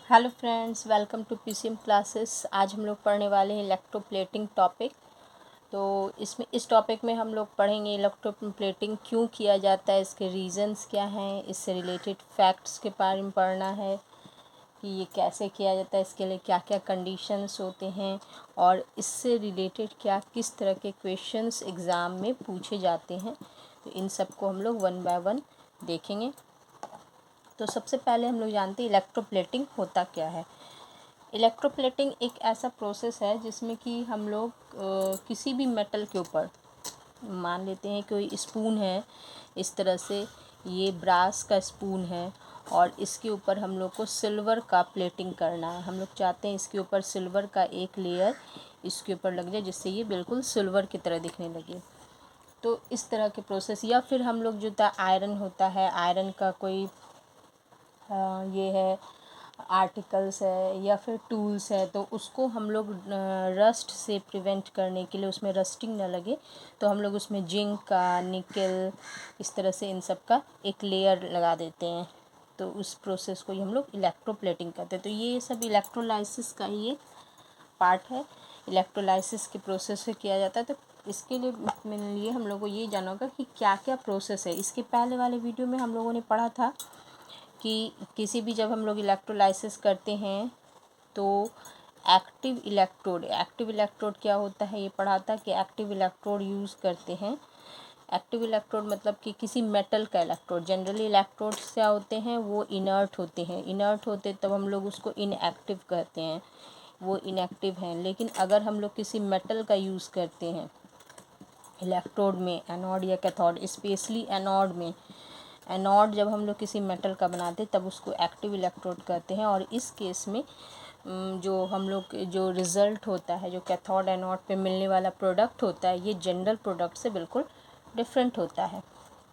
Hello friends, welcome to PCM classes. आज हम लोग पढ़ने वाले हैं इलेक्ट्रोप्लेटिंग टॉपिक। तो इस टॉपिक में हम लोग पढ़ेंगे इलेक्ट्रोप्लेटिंग क्यों किया जाता है, इसके रीज़न्स क्या हैं, इससे रिलेटेड फैक्ट्स के बारे में पढ़ना है कि ये कैसे किया जाता है, इसके लिए क्या क्या कंडीशंस होते हैं और इससे रिलेटेड क्या किस तरह के क्वेश्चंस एग्ज़ाम में पूछे जाते हैं। तो इन सबको हम लोग वन बाय वन देखेंगे। तो सबसे पहले हम लोग जानते हैं इलेक्ट्रोप्लेटिंग होता क्या है। इलेक्ट्रोप्लेटिंग एक ऐसा प्रोसेस है जिसमें कि हम लोग किसी भी मेटल के ऊपर, मान लेते हैं कोई स्पून है, इस तरह से ये ब्रास का स्पून है और इसके ऊपर हम लोग को सिल्वर का प्लेटिंग करना है। हम लोग चाहते हैं इसके ऊपर सिल्वर का एक लेयर इसके ऊपर लग जाए जिससे ये बिल्कुल सिल्वर की तरह दिखने लगे। तो इस तरह के प्रोसेस, या फिर हम लोग जो आयरन होता है, आयरन का कोई ये है आर्टिकल्स है या फिर टूल्स है, तो उसको हम लोग रस्ट से प्रिवेंट करने के लिए, उसमें रस्टिंग ना लगे, तो हम लोग उसमें जिंक का, निकल, इस तरह से इन सब का एक लेयर लगा देते हैं। तो उस प्रोसेस को ही हम लोग इलेक्ट्रोप्लेटिंग कहते हैं। तो ये सब इलेक्ट्रोलाइसिस का ही एक पार्ट है। इलेक्ट्रोलाइसिस के प्रोसेस से किया जाता है। तो इसके लिए हम लोग को ये जानना होगा कि क्या क्या प्रोसेस है। इसके पहले वाले वीडियो में हम लोगों ने पढ़ा था कि किसी भी जब हम लोग इलेक्ट्रोलाइसिस करते हैं तो एक्टिव इलेक्ट्रोड क्या होता है, ये पढ़ा था कि एक्टिव इलेक्ट्रोड यूज़ करते हैं। एक्टिव इलेक्ट्रोड मतलब कि किसी मेटल का इलेक्ट्रोड। जनरली इलेक्ट्रोड्स क्या होते हैं, वो इनर्ट होते हैं। इनर्ट होते तब हम लोग उसको इनएक्टिव कहते हैं, वो इनएक्टिव हैं। लेकिन अगर हम लोग किसी मेटल का यूज़ करते हैं इलेक्ट्रोड में, एनोड या कैथोड, स्पेशली एनोड में, एनोड जब हम लोग किसी मेटल का बनाते हैं तब उसको एक्टिव इलेक्ट्रोड कहते हैं। और इस केस में जो हम लोग जो रिज़ल्ट होता है, जो कैथोड एनोड पे मिलने वाला प्रोडक्ट होता है, ये जनरल प्रोडक्ट से बिल्कुल डिफरेंट होता है।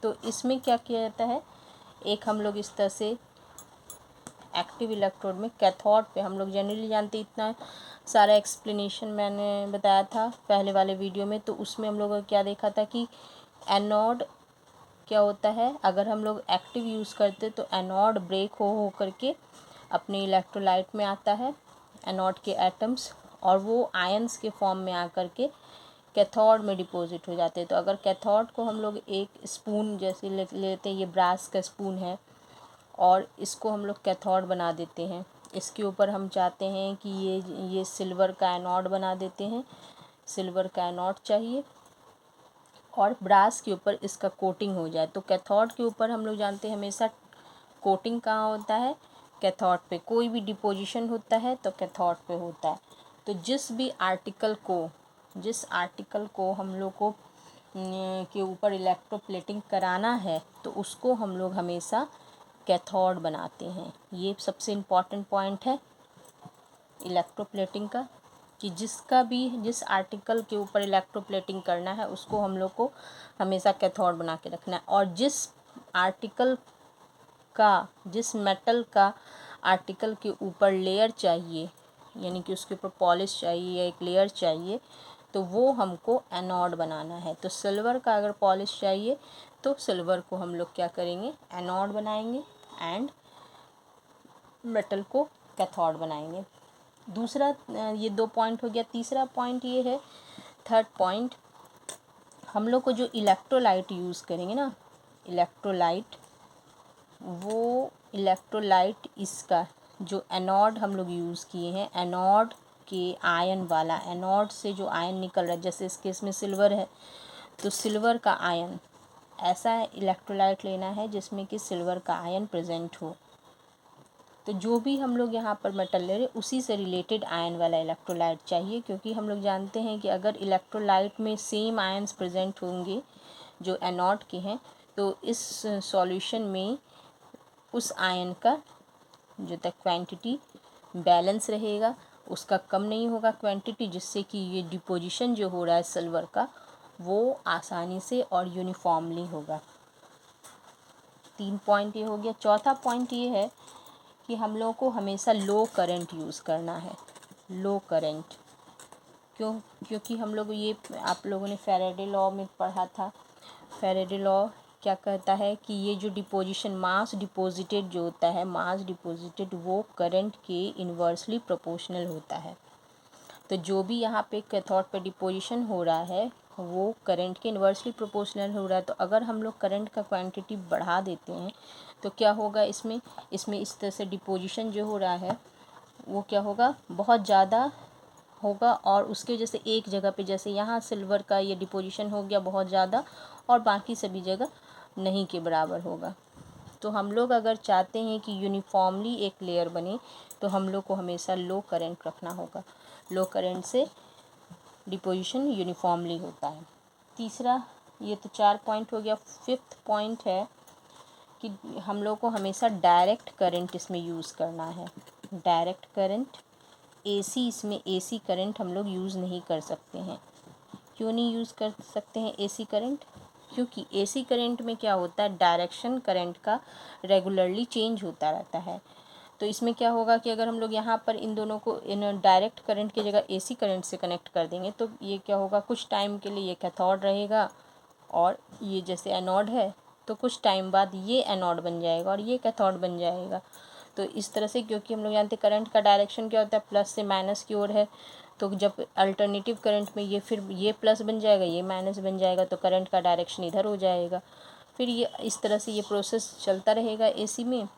तो इसमें क्या किया जाता है, एक हम लोग इस तरह से एक्टिव इलेक्ट्रोड में कैथोड पे हम लोग जनरली जानते, इतना सारा एक्सप्लेनेशन मैंने बताया था पहले वाले वीडियो में। तो उसमें हम लोगों ने क्या देखा था कि एनोड क्या होता है, अगर हम लोग एक्टिव यूज़ करते तो एनोड ब्रेक हो करके अपने इलेक्ट्रोलाइट में आता है, एनोड के एटम्स, और वो आयंस के फॉर्म में आकर के कैथोड में डिपॉजिट हो जाते हैं। तो अगर कैथोड को हम लोग एक स्पून जैसे लेते हैं, ये ब्रास का स्पून है, और इसको हम लोग कैथोड बना देते हैं। इसके ऊपर हम चाहते हैं कि ये सिल्वर का एनोड बना देते हैं, सिल्वर का एनोड चाहिए, और ब्रास के ऊपर इसका कोटिंग हो जाए। तो कैथोड के ऊपर हम लोग जानते हैं हमेशा कोटिंग कहाँ होता है, कैथोड पे। कोई भी डिपोजिशन होता है तो कैथोड पे होता है। तो जिस आर्टिकल को हम लोग को के ऊपर इलेक्ट्रोप्लेटिंग कराना है तो उसको हम लोग हमेशा कैथोड बनाते हैं। ये सबसे इम्पॉर्टेंट पॉइंट है इलेक्ट्रोप्लेटिंग का, कि जिस आर्टिकल के ऊपर इलेक्ट्रोप्लेटिंग करना है उसको हम लोग को हमेशा कैथोड बना के रखना है। और जिस मेटल का आर्टिकल के ऊपर लेयर चाहिए, यानी कि उसके ऊपर पॉलिश चाहिए या एक लेयर चाहिए, तो वो हमको एनोड बनाना है। तो सिल्वर का अगर पॉलिश चाहिए तो सिल्वर को हम लोग क्या करेंगे, एनोड बनाएंगे, एंड मेटल को कैथोड बनाएंगे। दूसरा, ये 2 पॉइंट हो गया। तीसरा पॉइंट ये है, थर्ड पॉइंट, हम लोग को जो इलेक्ट्रोलाइट यूज़ करेंगे ना, इलेक्ट्रोलाइट इसका जो एनोड हम लोग यूज़ किए हैं, एनोड के आयन वाला, एनोड से जो आयन निकल रहा है, जैसे इस केस में सिल्वर है तो सिल्वर का आयन, ऐसा इलेक्ट्रोलाइट लेना है जिसमें कि सिल्वर का आयन प्रेजेंट हो। तो जो भी हम लोग यहाँ पर मेटल ले रहे उसी से रिलेटेड आयन वाला इलेक्ट्रोलाइट चाहिए, क्योंकि हम लोग जानते हैं कि अगर इलेक्ट्रोलाइट में सेम आयन्स प्रेजेंट होंगे जो एनोड के हैं, तो इस सॉल्यूशन में उस आयन का जो तक क्वांटिटी बैलेंस रहेगा, उसका कम नहीं होगा क्वांटिटी, जिससे कि ये डिपोजिशन जो हो रहा है सिल्वर का वो आसानी से और यूनिफॉर्मली होगा। 3 पॉइंट ये हो गया। चौथा पॉइंट ये है कि हम लोगों को हमेशा लो करंट यूज़ करना है। लो करंट क्योंकि हम लोग ये, आप लोगों ने फैराडे लॉ में पढ़ा था। फैराडे लॉ क्या कहता है कि ये जो डिपोजिशन मास डिपॉजिटेड जो होता है, मास डिपॉजिटेड वो करंट के इन्वर्सली प्रोपोर्शनल होता है। तो जो भी यहाँ पे कैथोड पे डिपोजिशन हो रहा है वो करंट के इन्वर्सली प्रोपोर्शनल हो रहा है। तो अगर हम लोग करंट का क्वांटिटी बढ़ा देते हैं तो क्या होगा, इसमें इस तरह से डिपोजिशन जो हो रहा है वो क्या होगा, बहुत ज़्यादा होगा। और उसके वजह से एक जगह पे, जैसे यहाँ सिल्वर का ये डिपोजिशन हो गया बहुत ज़्यादा और बाकी सभी जगह नहीं के बराबर होगा। तो हम लोग अगर चाहते हैं कि यूनिफॉर्मली एक लेयर बने तो हम लोग को हमेशा लो करंट रखना होगा। लो करंट से डिपोजिशन यूनिफॉर्मली होता है। तीसरा, ये तो 4 पॉइंट हो गया। 5th पॉइंट है कि हम लोग को हमेशा डायरेक्ट करंट इसमें यूज़ करना है। डायरेक्ट करंट, एसी, इसमें एसी करंट हम लोग यूज़ नहीं कर सकते हैं। क्यों नहीं यूज़ कर सकते हैं एसी करंट? क्योंकि एसी करंट में क्या होता है, डायरेक्शन करंट का रेगुलरली चेंज होता रहता है। तो इसमें क्या होगा कि अगर हम लोग यहाँ पर इन दोनों को इन डायरेक्ट करंट की जगह एसी करंट से कनेक्ट कर देंगे तो ये क्या होगा, कुछ टाइम के लिए ये कैथोड रहेगा और ये जैसे एनोड है तो कुछ टाइम बाद ये एनोड बन जाएगा और ये कैथोड बन जाएगा। तो इस तरह से, क्योंकि हम लोग जानते हैं करंट का डायरेक्शन क्या होता है, प्लस से माइनस की ओर है। तो जब अल्टरनेटिव करंट में ये फिर ये प्लस बन जाएगा, ये माइनस बन जाएगा, तो करंट का डायरेक्शन इधर हो जाएगा। फिर ये इस तरह से ये प्रोसेस चलता रहेगा एसी में,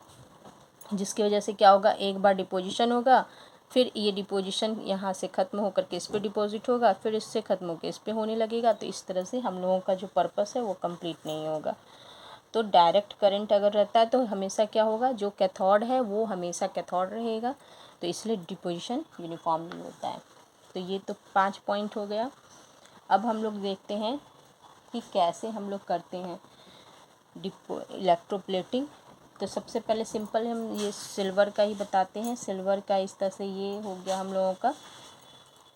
जिसकी वजह से क्या होगा, एक बार डिपोजिशन होगा, फिर ये डिपोजिशन यहाँ से ख़त्म होकर के इस पर डिपॉजिट होगा, फिर इससे ख़त्म होकर इस पर होने लगेगा। तो इस तरह से हम लोगों का जो पर्पस है वो कंप्लीट नहीं होगा। तो डायरेक्ट करंट अगर रहता है तो हमेशा क्या होगा, जो कैथोड है वो हमेशा कैथोड रहेगा, तो इसलिए डिपोजिशन यूनिफॉर्मली होता है। तो ये तो 5 पॉइंट हो गया। अब हम लोग देखते हैं कि कैसे हम लोग करते हैं इलेक्ट्रोप्लेटिंग। तो सबसे पहले सिंपल हम ये सिल्वर का ही बताते हैं। सिल्वर का इस तरह से ये हो गया हम लोगों का,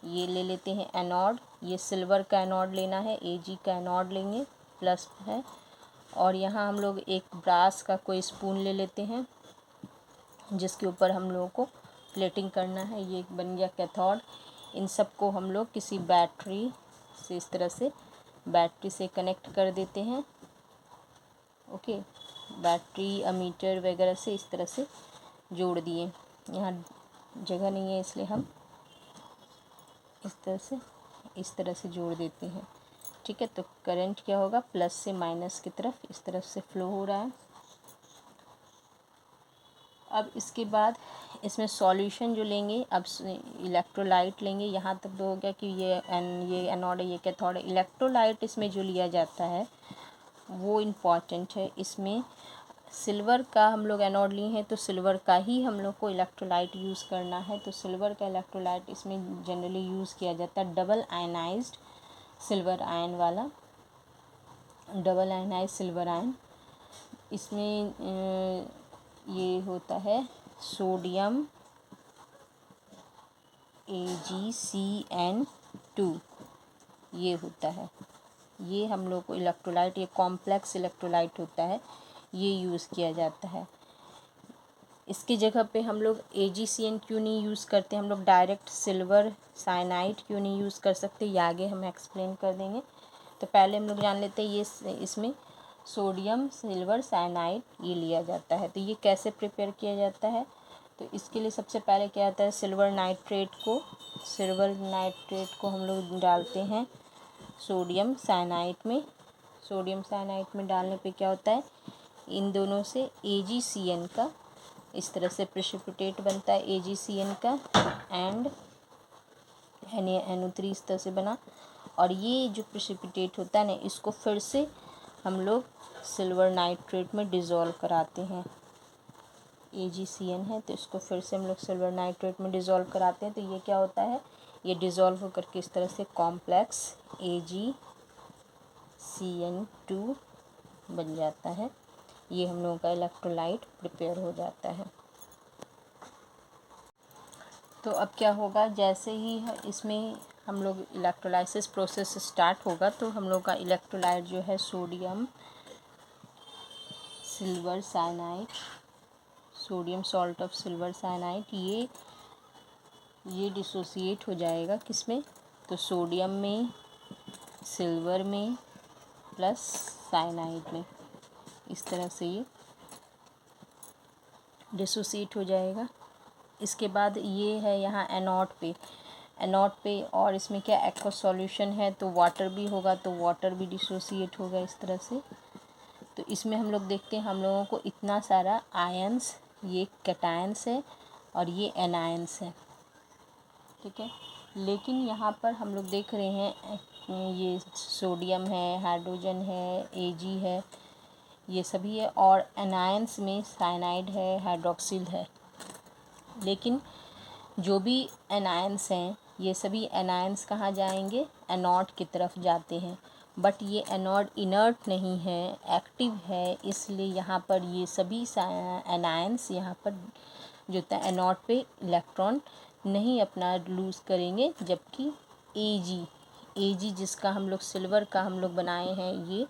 ये ले लेते हैं एनोड, ये सिल्वर का एनोड लेना है, एजी का एनोड लेंगे, प्लस है। और यहाँ हम लोग एक ब्रास का कोई स्पून ले लेते हैं जिसके ऊपर हम लोगों को प्लेटिंग करना है। ये बन गया कैथोड। इन सब को हम लोग किसी बैटरी से इस तरह से बैटरी से कनेक्ट कर देते हैं। ओके, बैटरी अमीटर वगैरह से इस तरह से जोड़ दिए। यहाँ जगह नहीं है इसलिए हम इस तरह से जोड़ देते हैं। ठीक है, तो करंट क्या होगा, प्लस से माइनस की तरफ इस तरफ से फ्लो हो रहा है। अब इसके बाद इसमें सॉल्यूशन जो लेंगे, अब इलेक्ट्रोलाइट लेंगे। यहाँ तक तो हो गया कि ये एनोड है, ये कैथोड है। इलेक्ट्रोलाइट इसमें जो लिया जाता है वो इम्पॉर्टेंट है। इसमें सिल्वर का हम लोग एनोड लिए हैं तो सिल्वर का ही हम लोग को इलेक्ट्रोलाइट यूज़ करना है। तो सिल्वर का इलेक्ट्रोलाइट इसमें जनरली यूज़ किया जाता है डबल आयनाइज्ड सिल्वर आयन वाला, डबल आयनाइज्ड सिल्वर आयन। इसमें ये होता है सोडियम AgCN2, ये होता है। ये हम लोग को इलेक्ट्रोलाइट, ये कॉम्प्लेक्स इलेक्ट्रोलाइट होता है, ये यूज़ किया जाता है। इसकी जगह पे हम लोग AgCN क्यों नहीं यूज़ करते, हम लोग डायरेक्ट सिल्वर साइनाइड क्यों नहीं यूज़ कर सकते, ये आगे हम एक्सप्लेन कर देंगे। तो पहले हम लोग जान लेते हैं ये इसमें सोडियम सिल्वर साइनाइड ये लिया जाता है। तो ये कैसे प्रिपेयर किया जाता है, तो इसके लिए सबसे पहले क्या आता है, सिल्वर नाइट्रेट को हम लोग डालते हैं सोडियम साइनाइड में। सोडियम साइनाइड में डालने पे क्या होता है, इन दोनों से AgCN का इस तरह से प्रेसिपिटेट बनता है, AgCN का एंड NaNO3 इस तरह से बना। और ये जो प्रेसिपिटेट होता है ना, इसको फिर से हम लोग सिल्वर नाइट्रेट में डिज़ोल्व कराते हैं। AgCN है तो इसको फिर से हम लोग सिल्वर नाइट्रेट में डिज़ोल्व कराते हैं। तो ये क्या होता है, ये डिज़ोल्व होकर के इस तरह से कॉम्प्लेक्स AgCN2 बन जाता है। ये हम लोगों का इलेक्ट्रोलाइट प्रिपेयर हो जाता है। तो अब क्या होगा, जैसे ही इसमें हम लोग इलेक्ट्रोलाइसिस प्रोसेस स्टार्ट होगा तो हम लोग का इलेक्ट्रोलाइट जो है sodium silver cyanide, sodium salt of silver cyanide, ये डिसोसिएट हो जाएगा किसमें, तो सोडियम में, सिल्वर में प्लस साइनाइड में। इस तरह से ये डिसोसिएट हो जाएगा। इसके बाद ये है यहाँ एनोड पे और इसमें क्या एक्वस सॉल्यूशन है तो वाटर भी होगा, तो वाटर भी डिसोसिएट होगा इस तरह से। तो इसमें हम लोग देखते हैं हम लोगों को इतना सारा आयंस, ये कैटायंस है और ये एनायंस है, ठीक है। लेकिन यहाँ पर हम लोग देख रहे हैं ये सोडियम है, हाइड्रोजन है, Ag है, ये सभी है, और एनायंस में साइनाइड है, हाइड्रोक्सिल है। लेकिन जो भी एनायंस हैं ये सभी एनायंस कहाँ जाएंगे, एनोड की तरफ जाते हैं। बट ये एनोड इनर्ट नहीं है, एक्टिव है, इसलिए यहाँ पर ये सभी एनायंस यहाँ पर जो होता है एनोड पे इलेक्ट्रॉन नहीं अपना लूज़ करेंगे, जबकि Ag जिसका हम लोग सिल्वर का हम लोग बनाए हैं, ये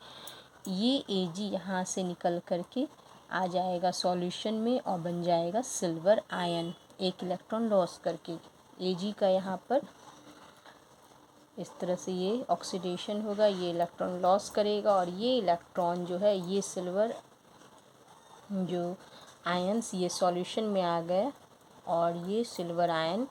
Ag यहाँ से निकल करके आ जाएगा सॉल्यूशन में और बन जाएगा सिल्वर आयन, एक इलेक्ट्रॉन लॉस करके। Ag का यहाँ पर इस तरह से ये ऑक्सीडेशन होगा, ये इलेक्ट्रॉन लॉस करेगा और ये इलेक्ट्रॉन जो है ये सिल्वर जो आयंस ये सॉल्यूशन में आ गया और ये सिल्वर आयन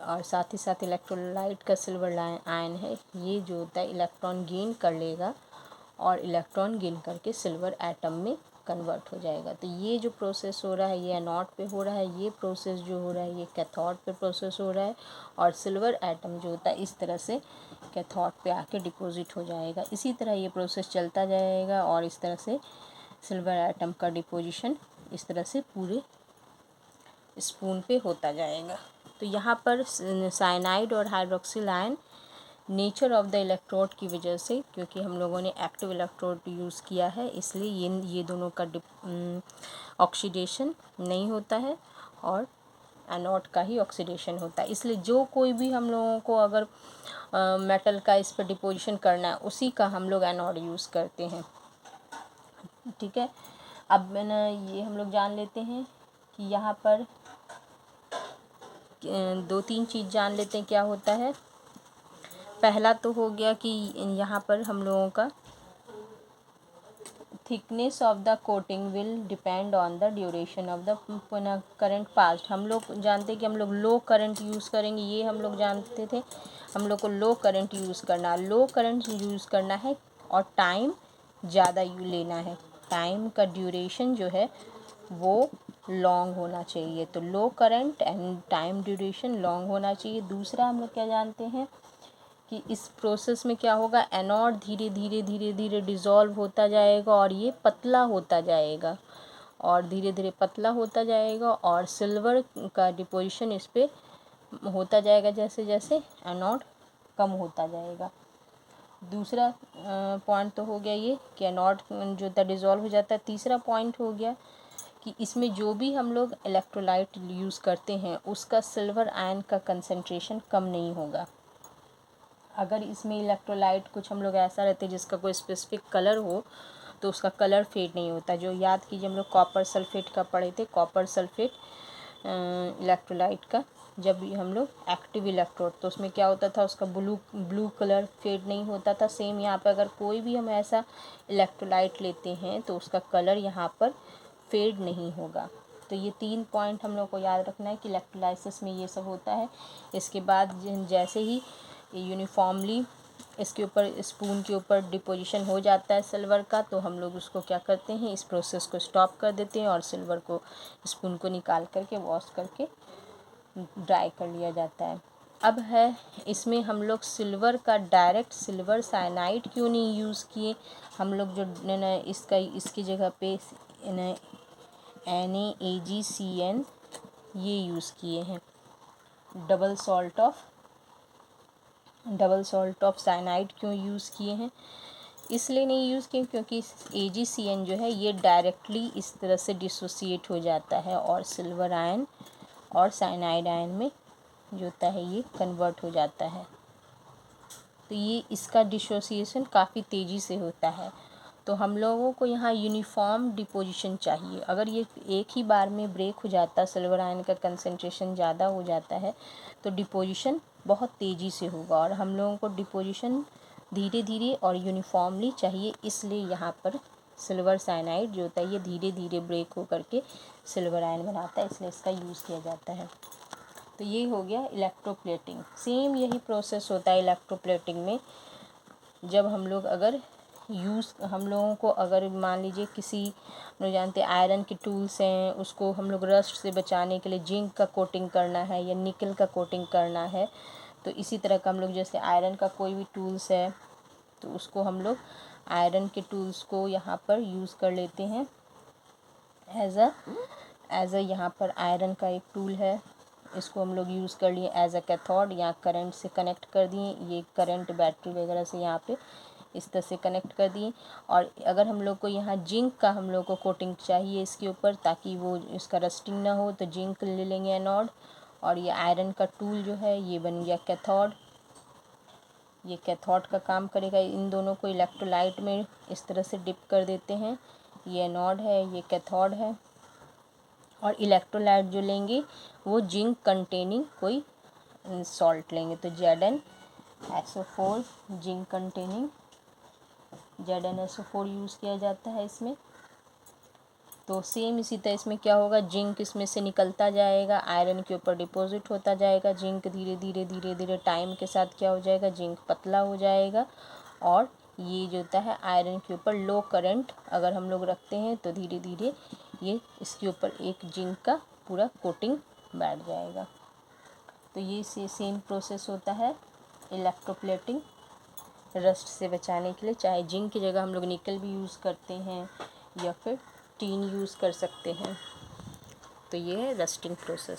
और साथ ही साथ इलेक्ट्रोलाइट का सिल्वर आयन है, ये जो होता है इलेक्ट्रॉन गेन कर लेगा और इलेक्ट्रॉन गेन करके सिल्वर एटम में कन्वर्ट हो जाएगा। तो ये जो प्रोसेस हो रहा है ये एनोड पे हो रहा है, ये प्रोसेस जो हो रहा है ये कैथोड पे प्रोसेस हो रहा है और सिल्वर एटम जो होता है इस तरह से कैथोड पे आके डिपॉजिट हो जाएगा। इसी तरह ये प्रोसेस चलता जाएगा और इस तरह से सिल्वर एटम का डिपोजिशन इस तरह से पूरे स्पून पे होता जाएगा। तो यहाँ पर साइनाइड और hydroxyl ion nature of the electrode की वजह से, क्योंकि हम लोगों ने एक्टिव इलेक्ट्रोड यूज़ किया है, इसलिए ये दोनों का ऑक्सीडेशन नहीं होता है और एनोड का ही ऑक्सीडेशन होता है। इसलिए जो कोई भी हम लोगों को अगर मेटल का इस पर डिपोजिशन करना है उसी का हम लोग एनोड यूज़ करते हैं, ठीक है। अब ये हम लोग जान लेते हैं कि यहाँ पर 2-3 चीज़ जान लेते हैं क्या होता है। पहला तो हो गया कि यहाँ पर हम लोगों का thickness of the coating will depend on the duration of the current past. हम लोग जानते हैं कि हम लोग लो करंट यूज़ करेंगे, ये हम लोग जानते थे। हम लोग को लो करंट यूज़ करना है और टाइम ज़्यादा लेना है, टाइम का ड्यूरेशन जो है वो लॉन्ग होना चाहिए। तो low current and time duration long होना चाहिए। दूसरा हम लोग क्या जानते हैं कि इस प्रोसेस में क्या होगा, एनोड धीरे धीरे डिज़ोल्व होता जाएगा और ये पतला होता जाएगा और धीरे धीरे पतला होता जाएगा और सिल्वर का डिपोजिशन इस पे होता जाएगा जैसे जैसे एनोड कम होता जाएगा। दूसरा पॉइंट तो हो गया ये कि एनोड जो था डिज़ोल्व हो जाता है। तीसरा पॉइंट हो गया कि इसमें जो भी हम लोग इलेक्ट्रोलाइट यूज़ करते हैं उसका सिल्वर आयन का कंसंट्रेशन कम नहीं होगा। अगर इसमें इलेक्ट्रोलाइट कुछ हम लोग ऐसा रहते जिसका कोई स्पेसिफिक कलर हो तो उसका कलर फेड नहीं होता। जो याद कीजिए हम लोग कॉपर सल्फेट का पढ़े थे, कॉपर सल्फेट इलेक्ट्रोलाइट का, जब भी हम लोग एक्टिव इलेक्ट्रोड तो उसमें क्या होता था, उसका ब्लू कलर फेड नहीं होता था। सेम यहाँ पे अगर कोई भी हम ऐसा इलेक्ट्रोलाइट लेते हैं तो उसका कलर यहाँ पर फेड नहीं होगा। तो ये 3 पॉइंट हम लोग को याद रखना है कि इलेक्ट्रोलाइसिस में ये सब होता है। इसके बाद जैसे ही यूनिफॉर्मली इसके ऊपर स्पून के ऊपर डिपोजिशन हो जाता है सिल्वर का, तो हम लोग उसको क्या करते हैं, इस प्रोसेस को स्टॉप कर देते हैं और सिल्वर को स्पून को निकाल करके वॉश करके ड्राई कर लिया जाता है। अब है इसमें हम लोग सिल्वर का डायरेक्ट सिल्वर साइनाइड क्यों नहीं यूज़ किए। हम लोग जो इसकी जगह पे NaAgCN ये यूज़ किए हैं, डबल सॉल्ट ऑफ साइनाइड क्यों यूज़ किए हैं। इसलिए नहीं यूज़ किए क्योंकि AgCN जो है ये डायरेक्टली इस तरह से डिसोसिएट हो जाता है और सिल्वर आयन और साइनाइड आयन में जो होता है ये कन्वर्ट हो जाता है। तो ये इसका डिसोसिएशन काफ़ी तेज़ी से होता है। तो हम लोगों को यहाँ यूनिफॉर्म डिपोजिशन चाहिए। अगर ये एक ही बार में ब्रेक हो जाता, सिल्वर आयन का कंसंट्रेशन ज़्यादा हो जाता है तो डिपोजिशन बहुत तेज़ी से होगा और हम लोगों को डिपोजिशन धीरे धीरे और यूनिफॉर्मली चाहिए, इसलिए यहाँ पर सिल्वर साइनाइड जो होता है ये धीरे धीरे ब्रेक हो करके सिल्वर आयन बनाता है, इसलिए इसका यूज़ किया जाता है। तो ये हो गया इलेक्ट्रोप्लेटिंग। सेम यही प्रोसेस होता है इलेक्ट्रोप्लेटिंग में। जब हम लोग अगर हम लोगों को अगर मान लीजिए किसी लोग जानते हैं आयरन के टूल्स हैं, उसको हम लोग रस्ट से बचाने के लिए जिंक का कोटिंग करना है या निकल का कोटिंग करना है, तो इसी तरह का हम लोग जैसे आयरन का कोई भी टूल्स है तो उसको हम लोग आयरन के टूल्स को यहाँ पर यूज़ कर लेते हैं एज अ यहाँ पर आयरन का एक टूल है, इसको हम लोग यूज़ कर लिए एज अ कैथोड, यहाँ करंट से कनेक्ट कर दिए, ये करंट बैटरी वगैरह से यहाँ पे इस तरह से कनेक्ट कर दिए। और अगर हम लोग को यहाँ जिंक का हम लोग को कोटिंग चाहिए इसके ऊपर ताकि वो इसका रस्टिंग ना हो, तो जिंक ले लेंगे एनोड, और ये आयरन का टूल जो है ये बन गया कैथोड। ये कैथोड का काम करेगा। इन दोनों को इलेक्ट्रोलाइट में इस तरह से डिप कर देते हैं, ये एनोड है ये कैथोड है। और इलेक्ट्रोलाइट जो लेंगे वो जिंक कंटेनिंग कोई सॉल्ट लेंगे, तो ZnSO4 zinc containing ZnSO4 use किया जाता है इसमें। तो सेम इसी तरह इसमें क्या होगा, जिंक इसमें से निकलता जाएगा, आयरन के ऊपर डिपॉजिट होता जाएगा, जिंक धीरे धीरे टाइम के साथ क्या हो जाएगा, जिंक पतला हो जाएगा। और ये जो होता है आयरन के ऊपर लो करंट अगर हम लोग रखते हैं तो धीरे धीरे ये इसके ऊपर एक जिंक का पूरा कोटिंग बैठ जाएगा। तो ये सेम प्रोसेस होता है इलेक्ट्रोप्लेटिंग रस्ट से बचाने के लिए। चाहे जिंक की जगह हम लोग निकल भी यूज़ करते हैं या फिर टीन यूज़ कर सकते हैं। तो ये है रस्टिंग प्रोसेस।